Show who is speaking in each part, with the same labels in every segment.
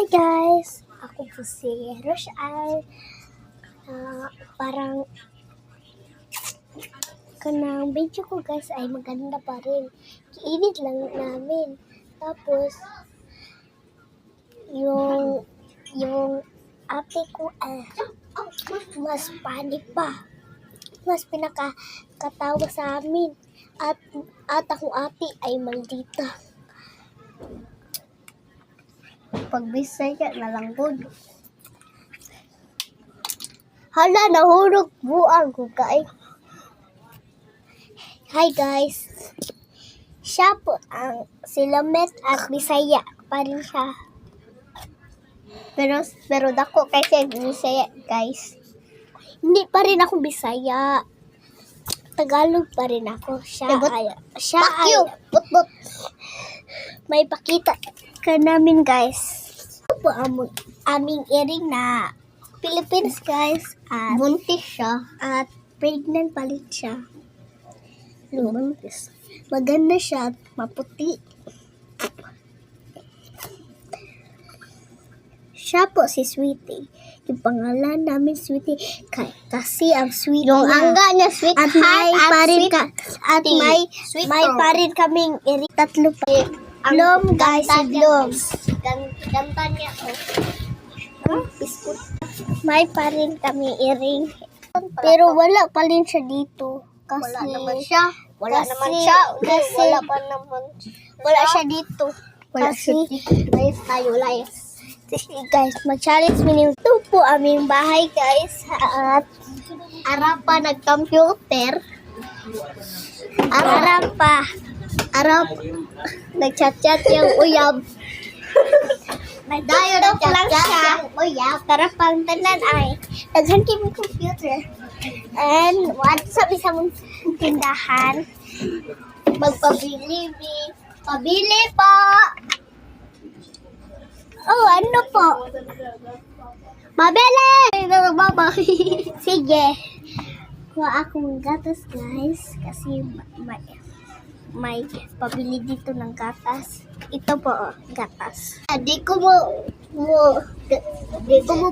Speaker 1: guys! Ako po si Rochelle. Parang kanang video ko guys ay maganda pa rin. Kiinit lang namin. Tapos, yung ate ko mas panik pa. Mas pinakatawa sa amin. At akong ate ay maldita. Pagbisaya na lang po. Hala, nahulog buang ko kay. Hi guys. Siya po ang Silamet at Bisaya pa rin siya. Pero dako kasi Bisaya guys. Hindi pa rin ako Bisaya. Tagalog pa rin ako. Siya ay putbut. May pakita ka namin guys. Ito po ang aming iring na Philippines guys. At buntis siya. At pregnant palit siya. Buntis. Maganda siya at maputi. Siya po si Sweetie. Yung pangalan namin Sweetie kasi ang sweet yung angga niya sweet at may parin ka at may parin kaming iring tatlo pa. Blom guys, si Blom. Ganda niya biskut. May parin kami iring. Pero wala pa rin siya dito. Kasi wala naman siya. Wala siya dito. Kasi guys tayo live. Guys, mag-challenge minimum. Ito po aming bahay guys. At Arapa nag-computer. Arapa nag-chat-chat yung uyab. Dayo nag-chat-chat yung uyab. Para pang tanan ay naghankin yung computer. And what sabi sa mong tindahan? Magpabili. Pabili po! Oh, ano po? Mabili! Sige. Kuha akong gatas, guys. Kasi may pabili dito ng gatas. Ito po, gatas. Di ko mo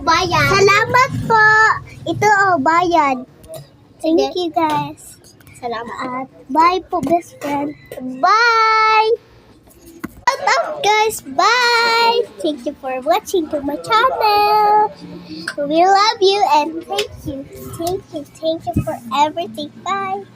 Speaker 1: bayad. Salamat po! Ito, bayad. Thank you, guys. Salamat. At bye po, best friend. Bye! Shut up guys, bye! Thank you for watching to my channel. We love you and thank you for everything. Bye!